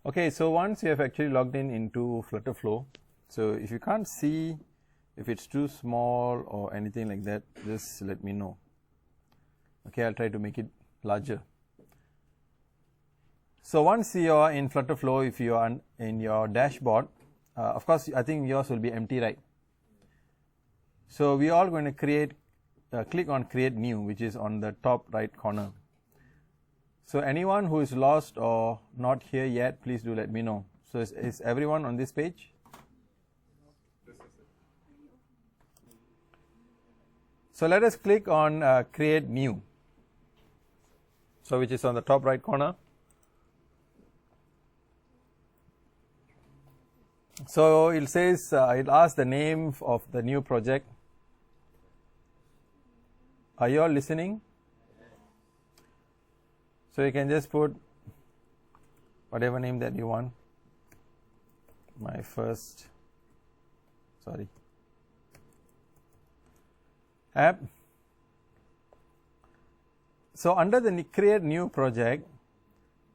Okay, so once you have actually logged in into Flutter Flow, so if you can't see, if it's too small or anything like that, just let me know. Okay, I'll try to make it larger. So once you are in Flutter Flow, if you are in your dashboard, of course, I think yours will be empty, right? So we are going to create, click on Create New, which is on the top right corner. So anyone who is lost or not here yet, please do let me know. So is everyone on this page? So let us click on Create New. So which is on the top right corner. So it says, it asks the name of the new project. Are you all listening? So you can just put whatever name that you want. My first, app. So under the create new project,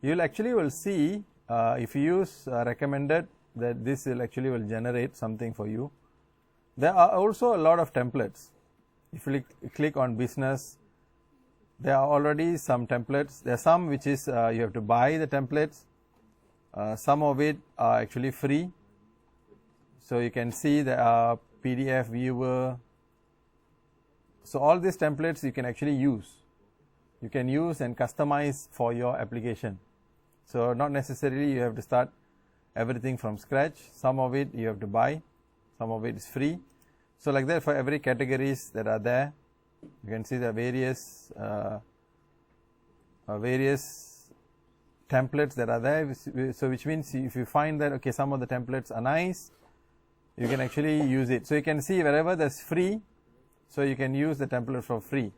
you'll actually will see if you use recommended, that this will generate something for you. There are also a lot of templates. If you click on business, there are already some templates. There are some which is you have to buy the templates. Some of it are actually free. So you can see there are PDF viewer. So all these templates you can actually use. You can use and customize for your application. So not necessarily you have to start everything from scratch. Some of it you have to buy. Some of it is free. So like that for every categories that are there. You can see the various templates that are there. So which means if you find that okay, some of the templates are nice, you can actually use it. So you can see wherever there's free, so you can use the template for free.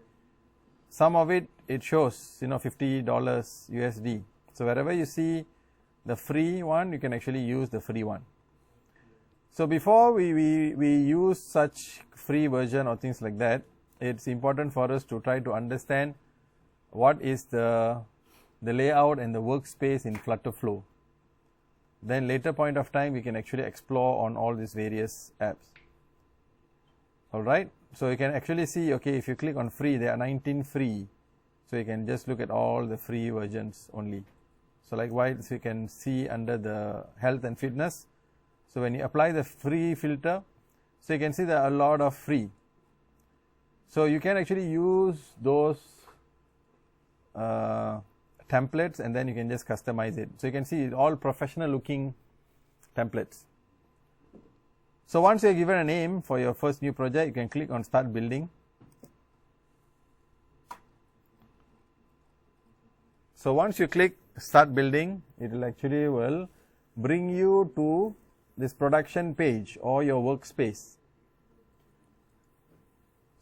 Some of it shows $50 USD. So wherever you see the free one, you can actually use the free one. So before we use such free version or things like that, it's important for us to try to understand what is the layout and the workspace in Flutter Flow. Then later point of time we can actually explore on all these various apps. Alright, so you can actually see, okay, if you click on free, there are 19 free. So you can just look at all the free versions only. So likewise you can see under the health and fitness. So when you apply the free filter, so you can see there are a lot of free. So you can actually use those templates and then you can just customize it. So you can see all professional looking templates. So once you are given a name for your first new project, you can click on Start Building. So once you click Start Building, it will actually bring you to this production page or your workspace.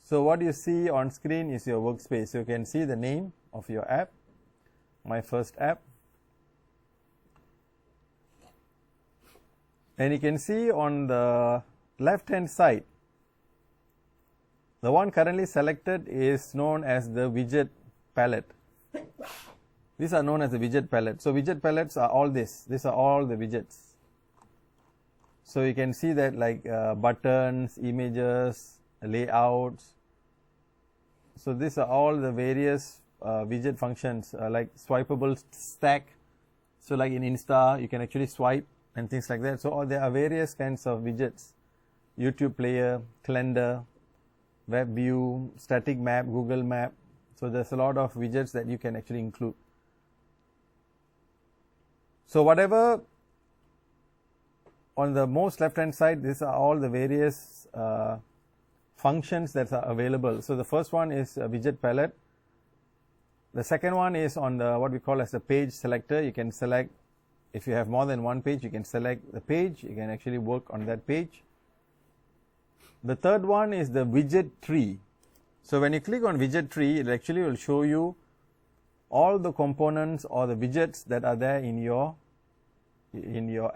So what you see on screen is your workspace. So you can see the name of your app, my first app. And you can see on the left hand side, the one currently selected is known as the widget palette. These are known as the widget palette. So widget palettes are all this. These are all the widgets. So you can see that like buttons, images, layouts. So these are all the various widget functions like swipeable stack. So like in Insta, you can actually swipe and things like that. So there are various kinds of widgets. YouTube player, calendar, web view, static map, Google map. So there's a lot of widgets that you can actually include. So whatever on the most left hand side, these are all the various functions that are available. So the first one is a widget palette. The second one is on the what we call as the page selector. You can select, if you have more than one page, you can select the page. You can actually work on that page. The third one is the widget tree. So when you click on widget tree, it actually will show you all the components or the widgets that are there in your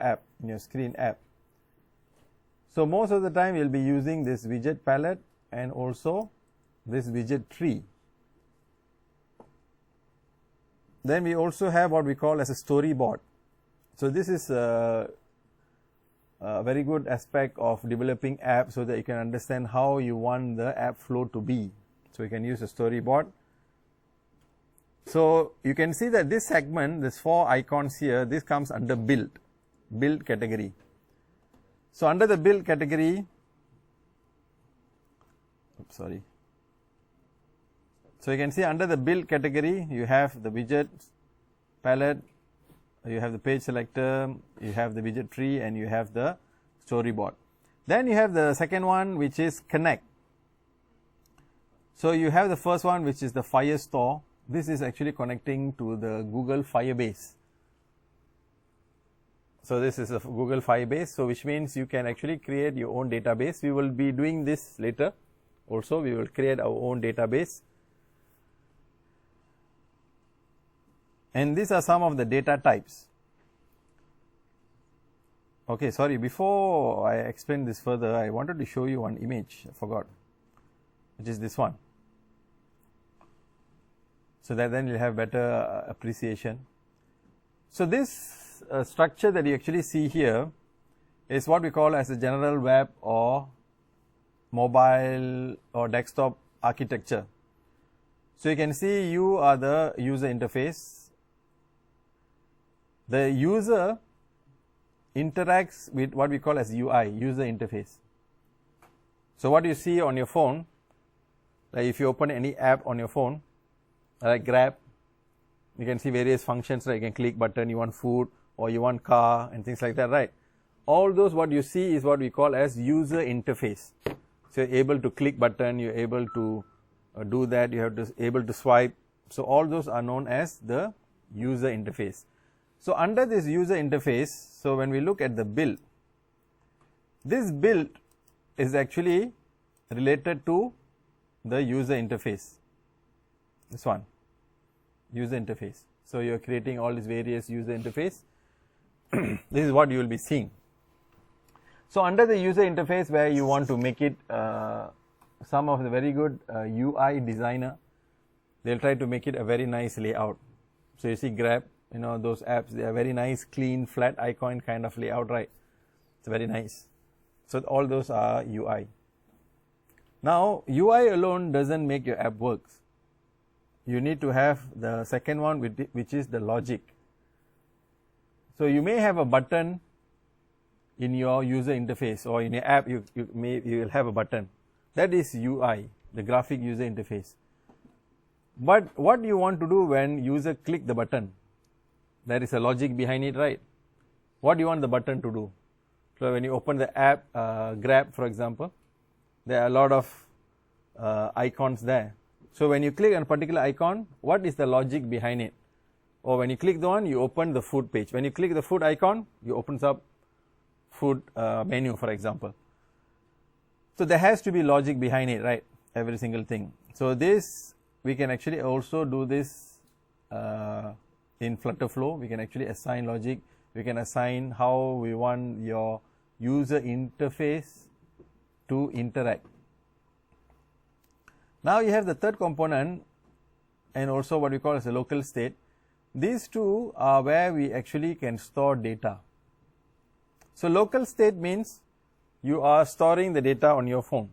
app, in your screen app. So most of the time you'll be using this widget palette and also this widget tree. Then we also have what we call as a storyboard. So this is a very good aspect of developing apps, so that you can understand how you want the app flow to be. So you can use a storyboard. So you can see that this segment, this 4 icons here, this comes under build category. So under the build category, so you can see under the build category, you have the widget palette, you have the page selector, you have the widget tree, and you have the storyboard. Then you have the second one, which is connect. So you have the first one, which is the Firestore. This is actually connecting to the Google Firebase. So this is a Google Firebase, so which means you can actually create your own database. We will be doing this later. Also, we will create our own database. And these are some of the data types. Okay, sorry, before I explain this further, I wanted to show you one image, I forgot, which is this one. So that then you'll have better appreciation. So this structure that you actually see here is what we call as a general web or mobile or desktop architecture. So you can see you are the user interface. The user interacts with what we call as UI, user interface. So what you see on your phone, like if you open any app on your phone, like Grab, you can see various functions, right? You can click button, you want food or you want car and things like that, right? All those what you see is what we call as user interface. So you're able to click button, you're able to do that, you have to able to swipe. So all those are known as the user interface. So under this user interface, so when we look at the build, this build is actually related to the user interface. This one, user interface. So you're creating all these various user interface. This is what you will be seeing. So under the user interface, where you want to make it some of the very good UI designer, they'll try to make it a very nice layout. So you see Grab, you know, those apps, they are very nice, clean, flat icon kind of layout, right? It's very nice. So all those are UI. Now UI alone doesn't make your app works. You need to have the second one, which is the logic. So you may have a button in your user interface, or in your app you will have a button. That is UI, the graphic user interface. But what you want to do when user click the button, there is a logic behind it, right? What do you want the button to do? So when you open the app, Grab for example, there are a lot of icons there. So when you click on a particular icon, what is the logic behind it? Or when you click the one, you open the food page. When you click the food icon, you opens up food menu, for example. So there has to be logic behind it, right? Every single thing. So this, we can actually also do this in Flutter Flow. We can actually assign logic. We can assign how we want your user interface to interact. Now you have the third component, and also what we call as a local state. These two are where we actually can store data. So local state means you are storing the data on your phone.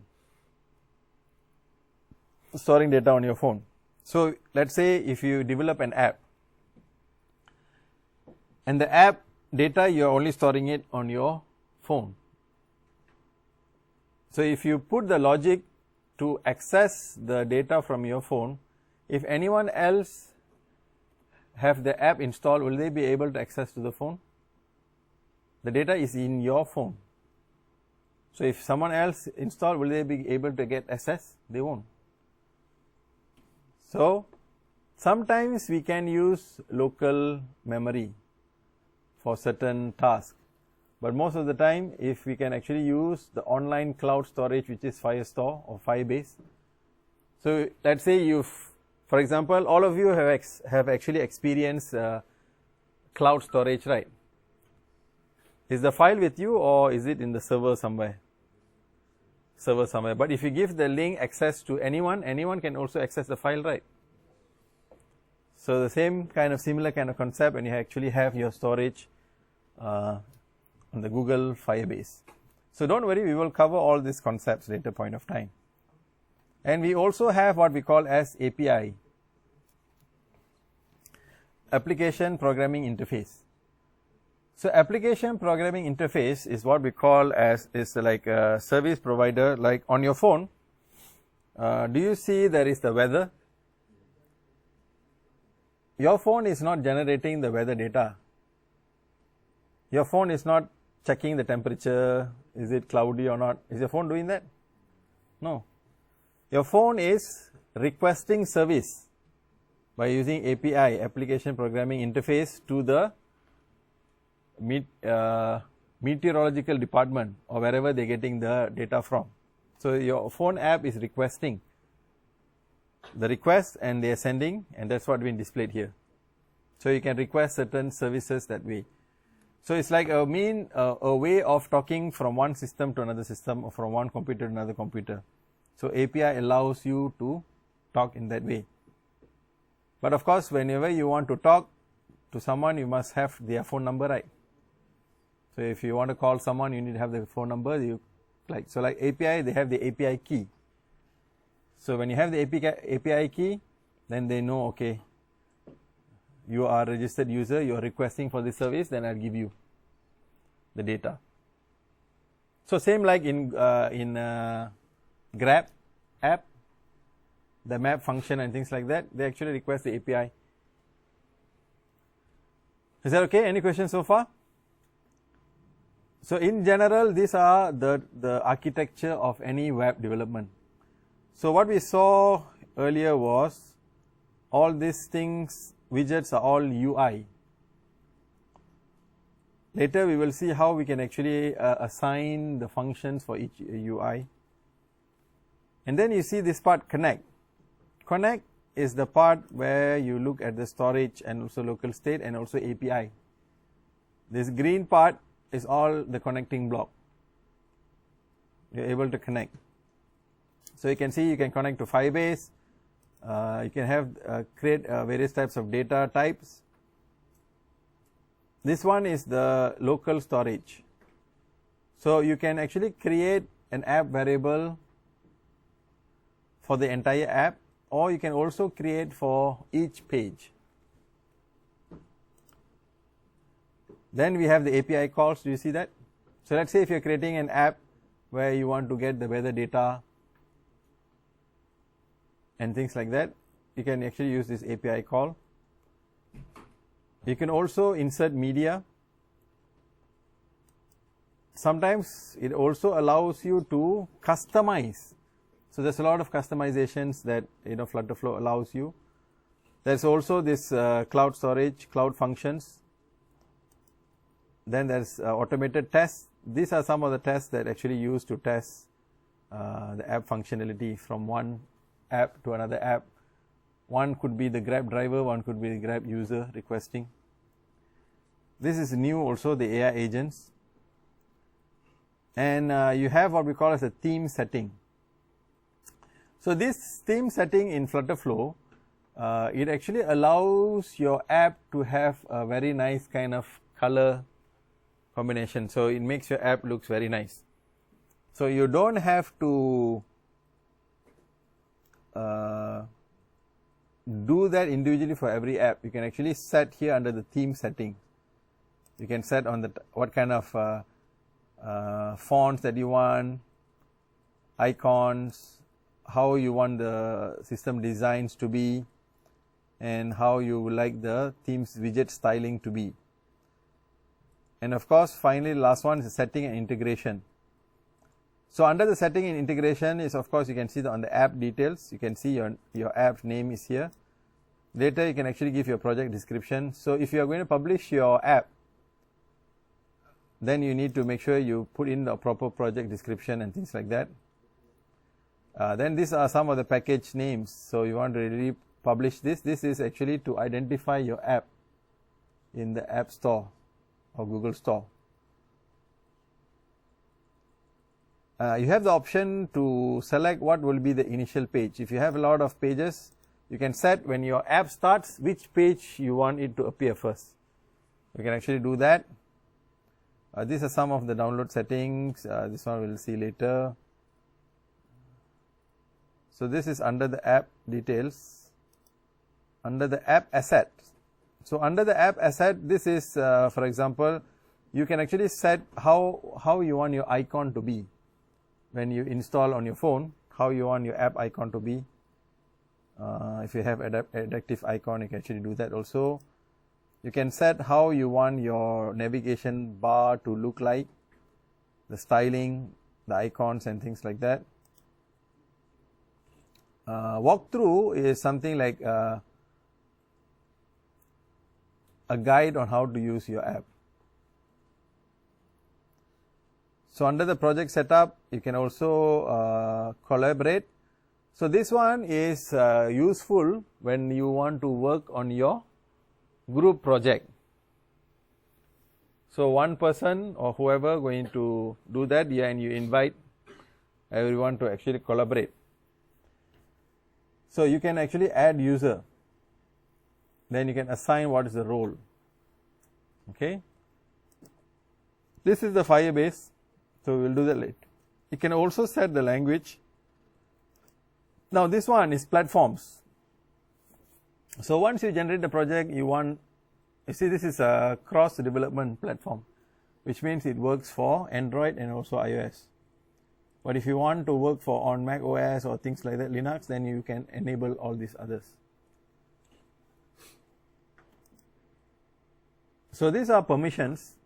Storing data on your phone. So let's say if you develop an app, and the app data, you are only storing it on your phone. So if you put the logic to access the data from your phone, if anyone else have the app installed, will they be able to access to the phone? The data is in your phone. So if someone else install, will they be able to get access? They won't. So sometimes we can use local memory for certain tasks, but most of the time, if we can actually use the online cloud storage, which is Firestore or Firebase. So let's say you've, for example, all of you have actually experienced cloud storage, right? Is the file with you, or is it in the server somewhere? Server somewhere. But if you give the link access to anyone, anyone can also access the file, right? So the same kind of similar kind of concept, and you actually have your storage on the Google Firebase. So don't worry, we will cover all these concepts later point of time. And we also have what we call as API, Application Programming Interface. So application programming interface is what we call as is like a service provider. Like on your phone, do you see there is the weather? Your phone is not generating the weather data. Your phone is not checking the temperature, is it cloudy or not. Is your phone doing that? No. Your phone is requesting service by using API, Application Programming Interface, to the meteorological department or wherever they're getting the data from. So your phone app is requesting the request and they are sending, and that's what being displayed here. So you can request certain services that way. So it's like a way of talking from one system to another system or from one computer to another computer. So API allows you to talk in that way. But of course, whenever you want to talk to someone, you must have their phone number, right? So if you want to call someone, you need to have the phone number. Like API, they have the API key. So when you have the API key, then they know, okay, you are a registered user, you are requesting for this service, then I'll give you the data. So same like in Grab app, the map function and things like that, they actually request the API. Is that okay? Any questions so far? So in general, these are the architecture of any web development. So what we saw earlier was all these things, widgets are all UI. Later we will see how we can actually assign the functions for each UI. And then you see this part, connect. Connect is the part where you look at the storage and also local state and also API. This green part is all the connecting block. You're able to connect. So you can see you can connect to Firebase. You can have create various types of data types. This one is the local storage. So you can actually create an app variable for the entire app, or you can also create for each page. Then we have the API calls. Do you see that? So let's say if you're creating an app where you want to get the weather data and things like that, you can actually use this API call. You can also insert media. Sometimes it also allows you to customize. So there's a lot of customizations that Flutter Flow allows you. There's also this cloud storage, cloud functions. Then there's automated tests. These are some of the tests that actually use to test the app functionality from one app to another app. One could be the Grab driver, one could be the Grab user requesting. This is new also, the AI agents. And you have what we call as a theme setting. So this theme setting in Flutter Flow, it actually allows your app to have a very nice kind of color combination. So it makes your app looks very nice. So you don't have to do that individually for every app. You can actually set here under the theme setting. You can set on the what kind of fonts that you want, icons, how you want the system designs to be, and how you would like the themes widget styling to be. And of course, finally, the last one is setting and integration. So under the setting and integration is, of course, you can see on the app details. You can see your app name is here. Later, you can actually give your project description. So if you are going to publish your app, then you need to make sure you put in the proper project description and things like that. Then these are some of the package names. So you want to really publish this. This is actually to identify your app in the App Store or Google Store. You have the option to select what will be the initial page. If you have a lot of pages, you can set when your app starts which page you want it to appear first. You can actually do that. These are some of the download settings. This one we will see later. So this is under the app details, under the app asset. So under the app asset, this is for example, you can actually set how you want your icon to be when you install on your phone, how you want your app icon to be. If you have adaptive icon, you can actually do that also. You can set how you want your navigation bar to look like, the styling, the icons and things like that. Walkthrough is something like a guide on how to use your app. So under the project setup, you can also collaborate. So this one is useful when you want to work on your group project. So one person or whoever going to do that, and you invite everyone to actually collaborate. So you can actually add user, then you can assign what is the role. Okay, this is the Firebase, so we will do that later. You can also set the language. Now this one is platforms. So once you generate the project, you see this is a cross development platform, which means it works for Android and also iOS. But if you want to work on Mac OS or things like that, Linux, then you can enable all these others. So these are permissions.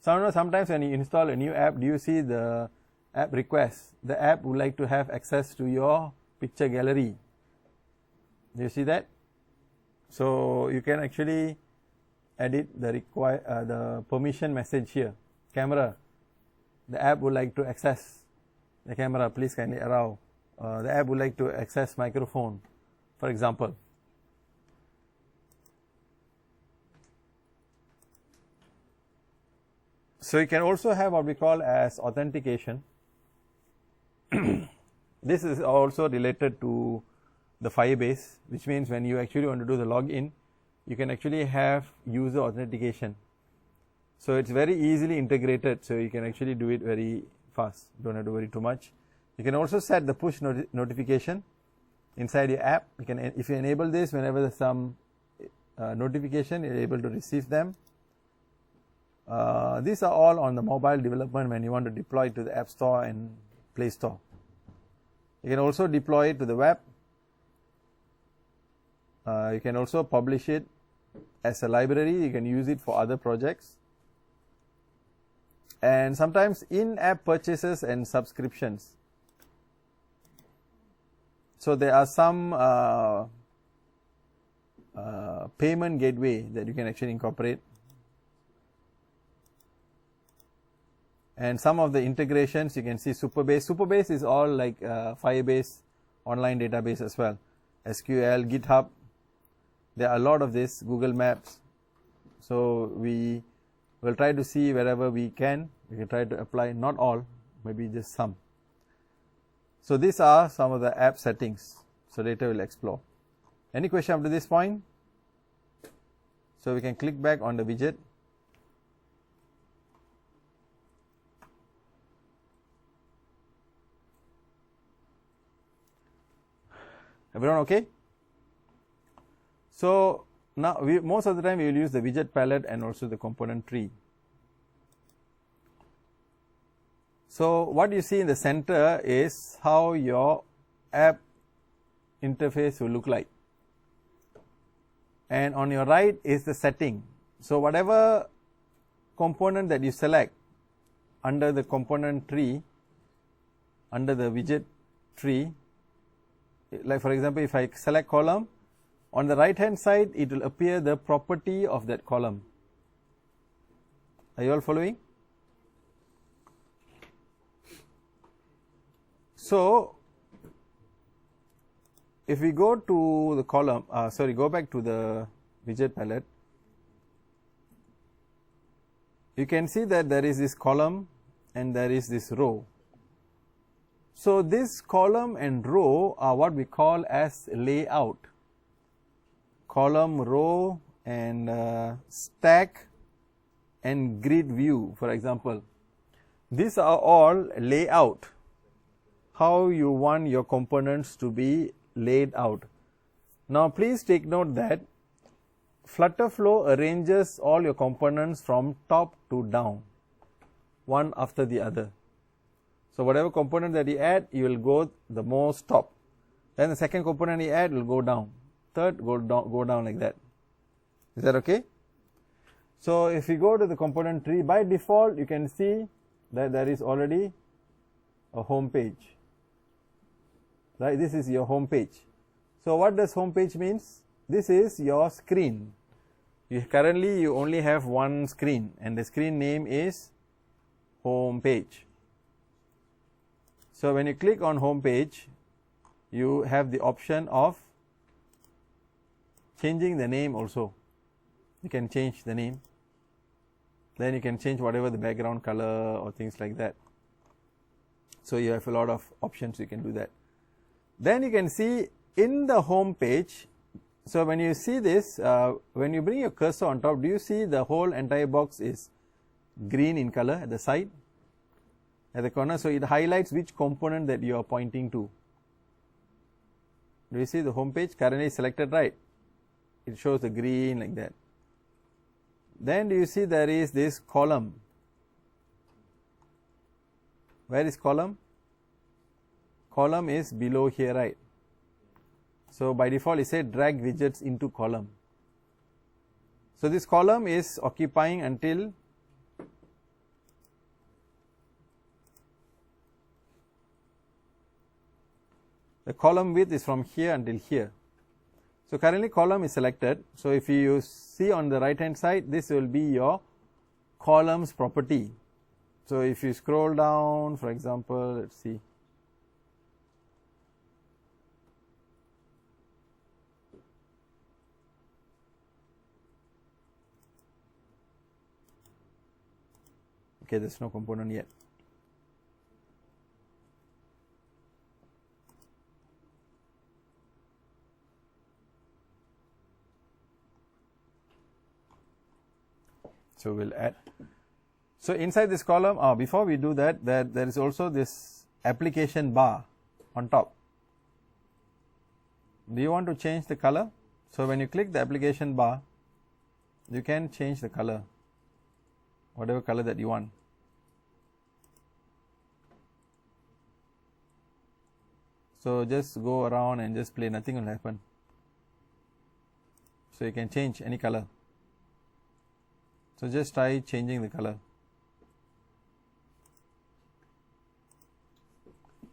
Sometimes when you install a new app, do you see the app request? The app would like to have access to your picture gallery. Do you see that? So you can actually edit the permission message here. Camera, the app would like to access the camera, please kindly allow. The app would like to access microphone, for example. So you can also have what we call as authentication. This is also related to the Firebase, which means when you actually want to do the login, you can actually have user authentication. So it's very easily integrated, so you can actually do it very fast, don't have to worry too much. You can also set the push notification inside your app. You can, if you enable this, whenever there's some notification, you're able to receive them. These are all on the mobile development when you want to deploy it to the App Store and Play Store. You can also deploy it to the web. You can also publish it as a library. You can use it for other projects. And sometimes in-app purchases and subscriptions. So there are some payment gateway that you can actually incorporate. And some of the integrations, you can see Superbase. Superbase is all like Firebase online database as well. SQL, GitHub. There are a lot of this, Google Maps. So we will try to see wherever we can. We can try to apply, not all, maybe just some. So these are some of the app settings. So later we'll explore. Any question up to this point? So we can click back on the widget. Everyone okay? So now most of the time we will use the widget palette and also the component tree. So what you see in the center is how your app interface will look like. And on your right is the setting. So whatever component that you select under the component tree, under the widget tree, like for example, if I select column, on the right hand side it will appear the property of that column. Are you all following? So if we go to the column, go back to the widget palette, you can see that there is this column and there is this row. So this column and row are what we call as layout. Column, row and stack and grid view, for example. These are all layout, how you want your components to be laid out. Now please take note that Flutter Flow arranges all your components from top to down, one after the other. So whatever component that you add, you will go the most top. Then the second component you add will go down. Third, go down like that. Is that okay? So if you go to the component tree, by default you can see that there is already a home page. Right? This is your home page. So what does home page means? This is your screen. Currently you only have one screen, and the screen name is home page. So when you click on home page, you have the option of changing the name also. You can change the name. Then you can change whatever the background color or things like that. So you have a lot of options, you can do that. Then you can see in the home page, so when you see this, when you bring your cursor on top, do you see the whole entire box is green in color at the side, at the corner? So it highlights which component that you are pointing to. Do you see the home page currently selected, right? It shows the green like that. Then do you see there is this column? Where is column? Column is below here, right? So by default it said drag widgets into column. So this column is occupying until the column width is from here until here. So currently column is selected. So if you see on the right hand side, this will be your columns property. So if you scroll down, for example, let's see. Okay, there's no component yet. So we'll add. So inside this column, before we do that, there is also this application bar on top. Do you want to change the color? So when you click the application bar, you can change the color, whatever color that you want. So just go around and just play, nothing will happen. So you can change any color. So just try changing the color.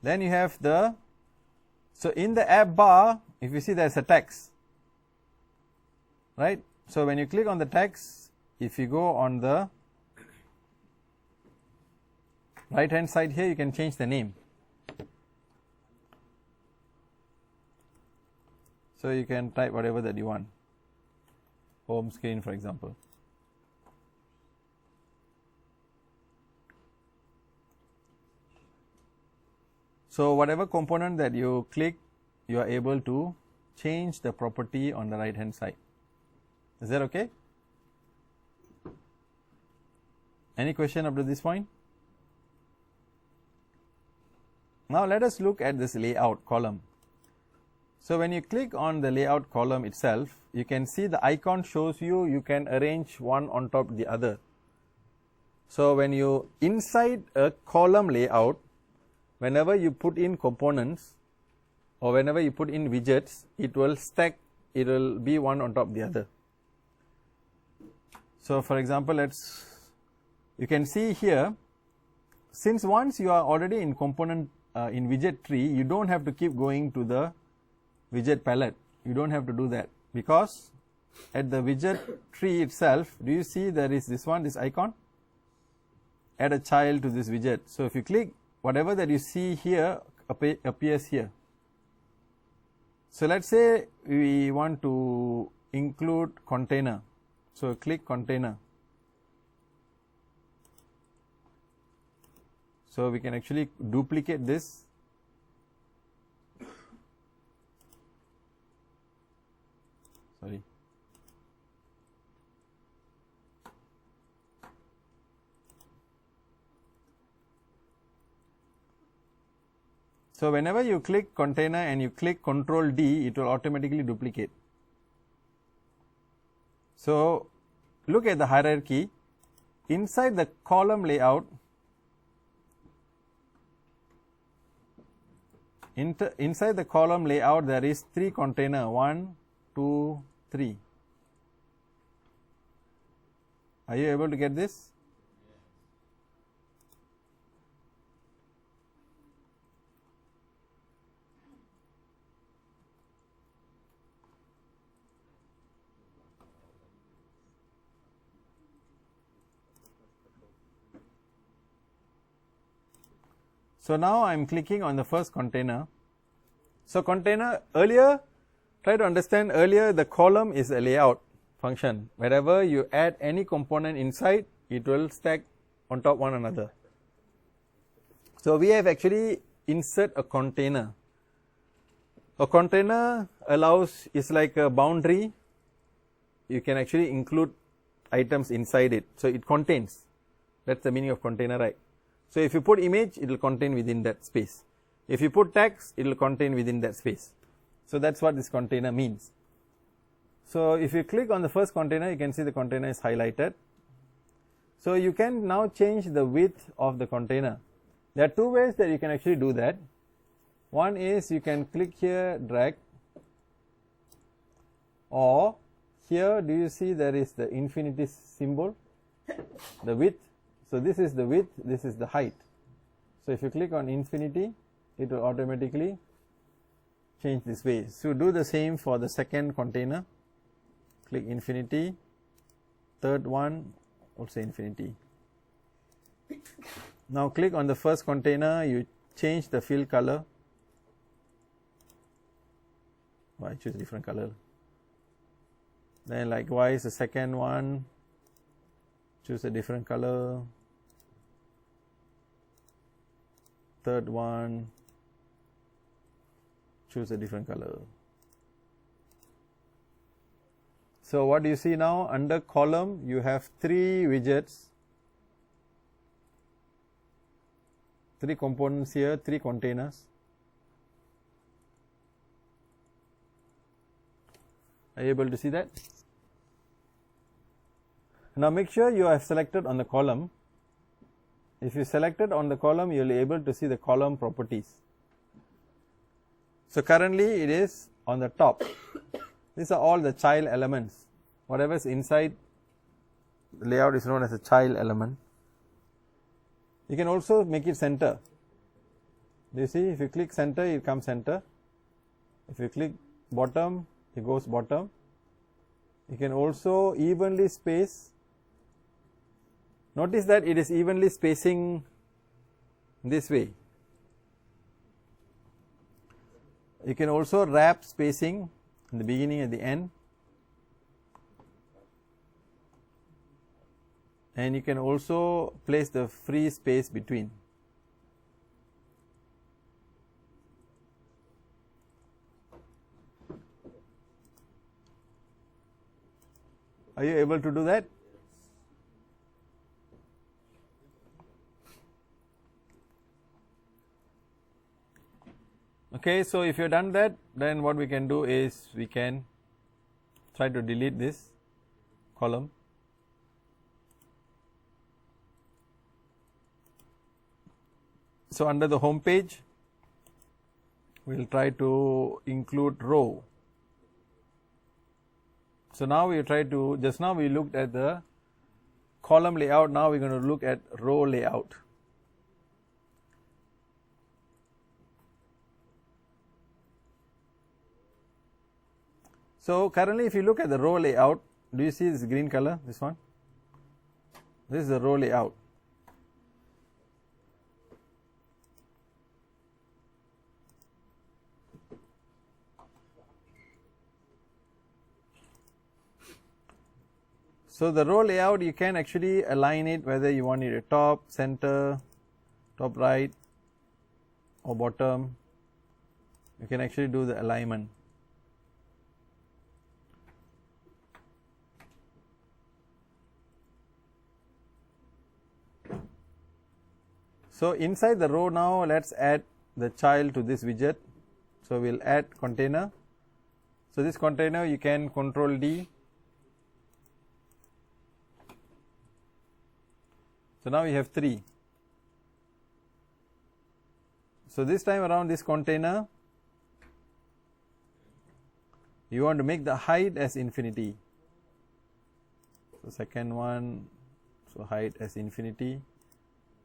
Then you have so in the app bar, if you see there's a text, right? So when you click on the text, if you go on the right hand side here, you can change the name. So you can type whatever that you want. Home screen, for example. So whatever component that you click, you are able to change the property on the right hand side. Is that okay? Any question up to this point? Now let us look at this layout column. So when you click on the layout column itself, you can see the icon shows you can arrange one on top of the other. So when you inside a column layout, whenever you put in components or whenever you put in widgets, it will stack, it will be one on top of the other. So for example, you can see here, since once you are already in component in widget tree, you don't have to keep going to the widget palette. You don't have to do that, because at the widget tree itself, do you see there is this icon? Add a child to this widget. So if you click, whatever that you see here appears here. So let's say we want to include container. So click container. So we can actually duplicate this. Sorry. So whenever you click container and you click Control D, it will automatically duplicate. So look at the hierarchy. Inside the column layout, inside the column layout there is 3 container, 1, 2, 3. Are you able to get this? So now I am clicking on the first container. So container, earlier, try to understand, earlier the column is a layout function. Wherever you add any component inside, it will stack on top one another. So we have actually insert a container. A container allows, is like a boundary. You can actually include items inside it. So it contains. That's the meaning of container, right? So if you put image, it will contain within that space. If you put text, it will contain within that space. So that's what this container means. So if you click on the first container, you can see the container is highlighted. So you can now change the width of the container. There are 2 ways that you can actually do that. One is you can click here, drag, or here, do you see there is the infinity symbol, the width. So this is the width, this is the height. So if you click on infinity, it will automatically change this way. So do the same for the second container. Click infinity, third one also infinity. Now click on the first container, you change the fill color. I choose different color. Then likewise the second one, choose a different color. Third one, choose a different color. So what do you see now? Under column you have 3 widgets, 3 components here, 3 containers. Are you able to see that? Now make sure you have selected on the column. If you selected on the column, you will be able to see the column properties. So currently it is on the top. These are all the child elements. Whatever is inside the layout is known as a child element. You can also make it center. Do you see? If you click center, it comes center. If you click bottom, it goes bottom. You can also evenly space. Notice that it is evenly spacing this way. You can also wrap spacing in the beginning and the end. And you can also place the free space between. Are you able to do that? Okay, so if you have done that, then what we can do is we can try to delete this column. So under the home page, we will try to include row. So now we try to, just now we looked at the column layout, now we are going to look at row layout. So currently if you look at the row layout, do you see this green color, this one? This is the row layout. So the row layout, you can actually align it whether you want it at top, center, top right or bottom. You can actually do the alignment. So inside the row now, let's add the child to this widget. So we'll add container. So this container you can control D. So now we have 3. So this time around, this container, you want to make the height as infinity. So second one, so height as infinity.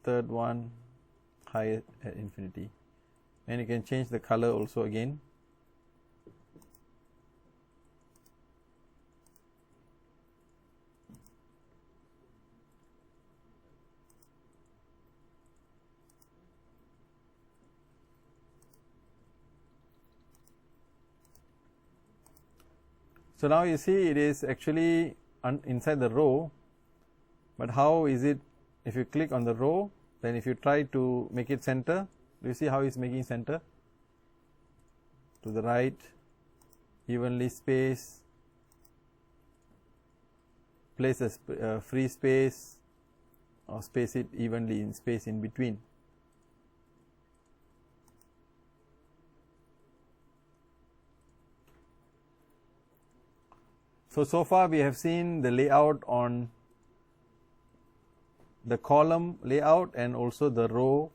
Third one, height at infinity. And you can change the color also again. So now you see it is actually inside the row, but how is it if you click on the row, then if you try to make it center, do you see how it's making center? To the right, evenly space, place a free space or space it evenly in space in between. So far we have seen the layout on the column layout and also the row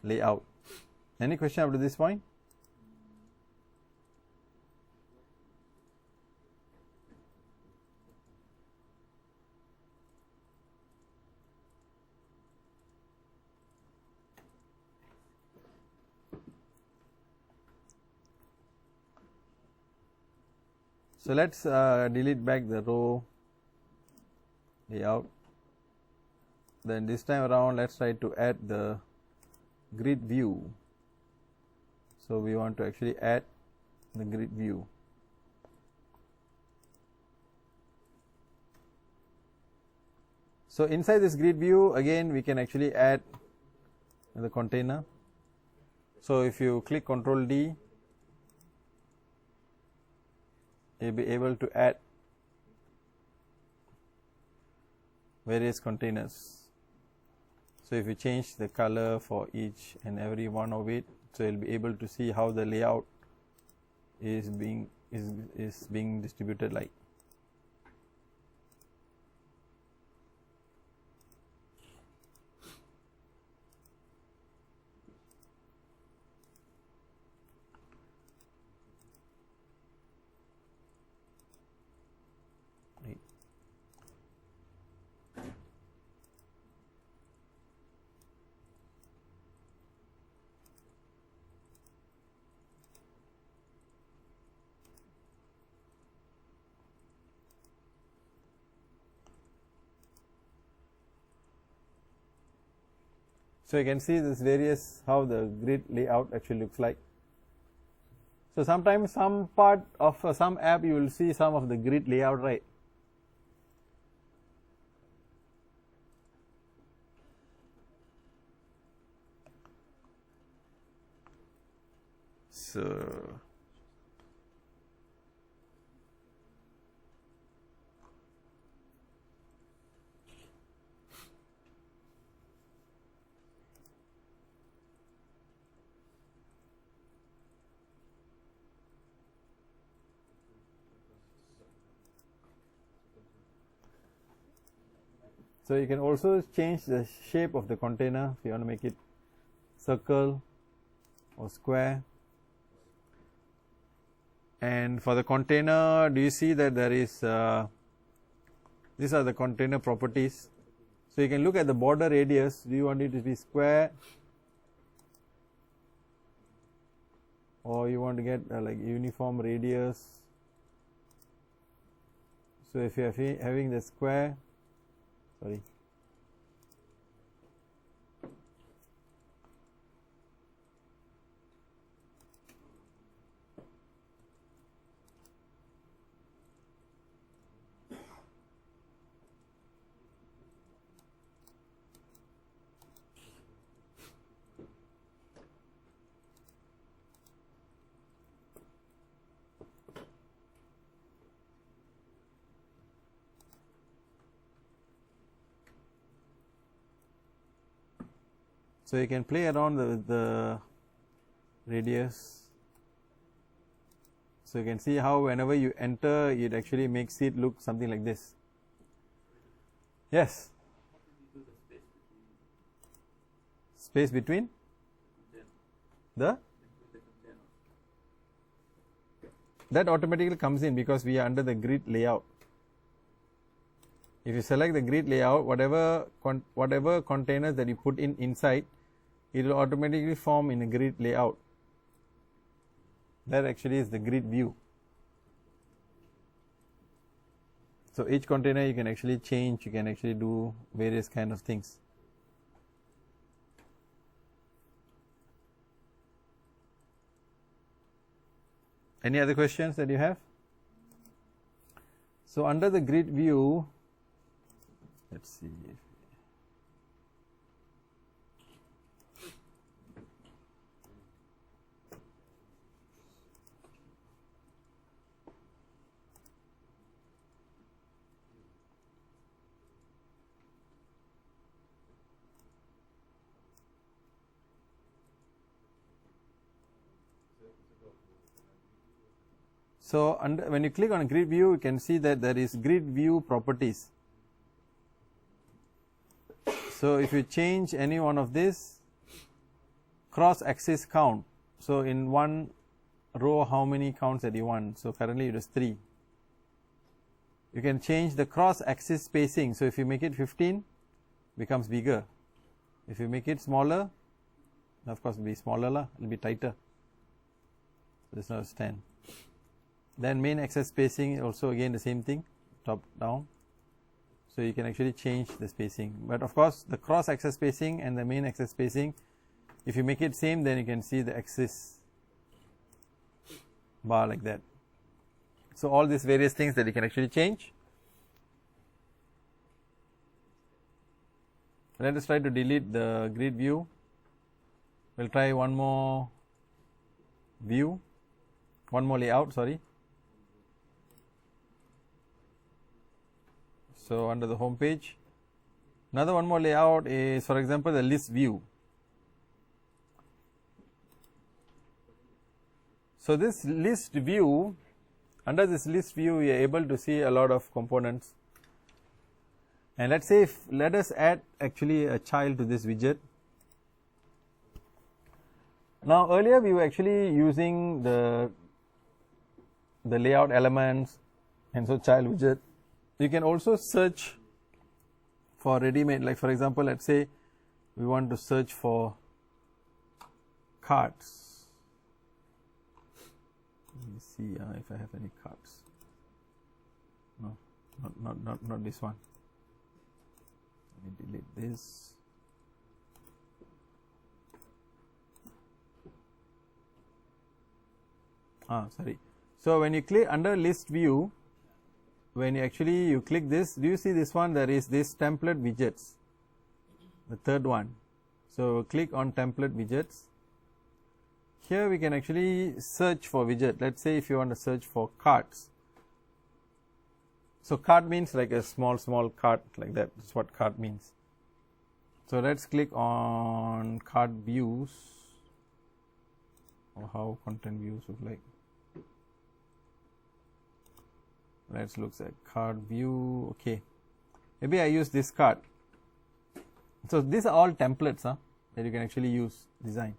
layout. Any question up to this point? So let's delete back the row layout. Then this time around, let's try to add the grid view. So we want to actually add the grid view. So inside this grid view, again we can actually add the container. So if you click Ctrl D, you'll be able to add various containers. So if you change the color for each and every one of it, so you'll be able to see how the layout is being distributed like. So you can see this various how the grid layout actually looks like. So sometimes some part of some app you will see some of the grid layout, right? So So you can also change the shape of the container if you want to make it circle or square. And for the container, do you see that there is these are the container properties. So you can look at the border radius. Do you want it to be square, or you want to get like uniform radius? So if you are having the square, sorry. So you can play around with the radius. So you can see how whenever you enter, it actually makes it look something like this. Yes? Space between the, that automatically comes in because we are under the grid layout. If you select the grid layout, whatever containers that you put in inside, it will automatically form in a grid layout. That actually is the grid view. So each container you can actually change, you can actually do various kind of things. Any other questions that you have? So under the grid view, let's see. So when you click on grid view, you can see that there is grid view properties. So if you change any one of this, cross axis count. So in one row, how many counts that you want? So currently it is 3. You can change the cross axis spacing. So if you make it 15, becomes bigger. If you make it smaller, of course it will be smaller, it will be tighter. So this now is 10. Then main axis spacing also again the same thing, top down. So you can actually change the spacing. But of course the cross axis spacing and the main axis spacing, if you make it same, then you can see the axis bar like that. So all these various things that you can actually change. Let us try to delete the grid view. We'll try one more view, one more layout, sorry. So under the home page, another one more layout is, for example, the list view. So this list view, under this list view, we are able to see a lot of components. And let's say let us add actually a child to this widget. Now earlier we were actually using the layout elements, and so child widget. You can also search for ready-made, like for example, let's say we want to search for cards. Let me see if I have any cards. No, not this one. Let me delete this. Sorry. So when you click under list view, when you click this, do you see this one? There is this template widgets, the third one. So click on template widgets. Here we can actually search for widget. Let's say if you want to search for cards. So card means like a small card like that. That's what card means. So let's click on card views, or how content views look like. Let's look at card view. Okay, maybe I use this card. So these are all templates that you can actually use, design.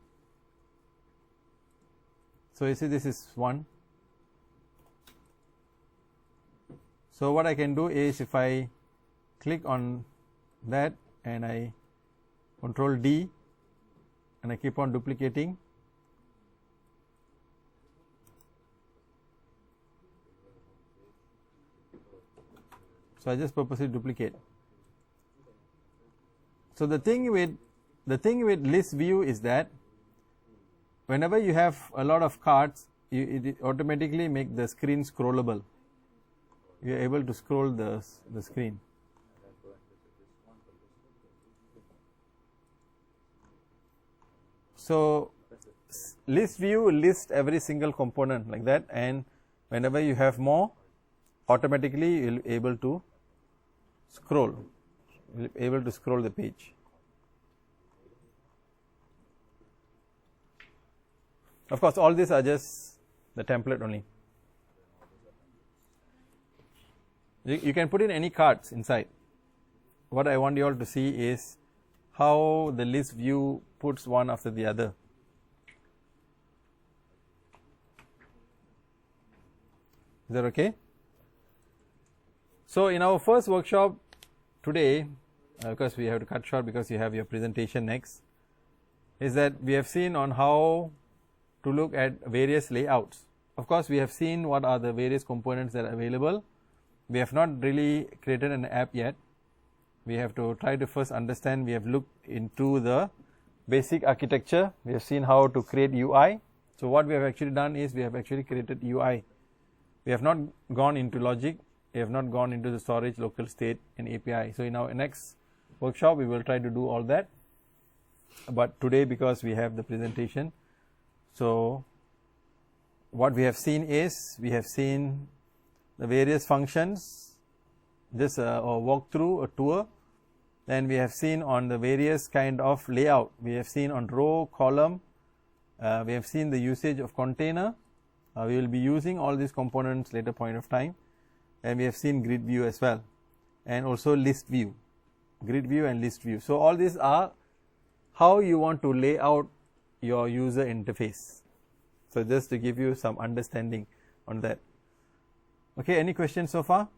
So you see this is one. So what I can do is, if I click on that and I Control D and I keep on duplicating, so I just purposely duplicate. So the thing with list view is that whenever you have a lot of cards, it automatically make the screen scrollable. You are able to scroll the screen. So list view will list every single component like that, and whenever you have more, automatically you will be able to scroll. You will be able to scroll the page. Of course, all these are just the template only. You can put in any cards inside. What I want you all to see is how the list view puts one after the other. Is that okay? So, in our first workshop today, because we have to cut short because you have your presentation next, is that we have seen on how to look at various layouts. Of course, we have seen what are the various components that are available. We have not really created an app yet. We have to try to first understand. We have looked into the basic architecture. We have seen how to create UI. So, what we have actually done is we have actually created UI. We have not gone into logic. We have not gone into the storage, local state and API. So, in our next workshop, we will try to do all that. But today, because we have the presentation, so what we have seen is we have seen the various functions, just a walkthrough, a tour. Then we have seen on the various kind of layout. We have seen on row, column. We have seen the usage of container. We will be using all these components later point of time. And we have seen grid view as well, and also list view, grid view and list view. So, all these are how you want to lay out your user interface. So, just to give you some understanding on that. Okay, any questions so far?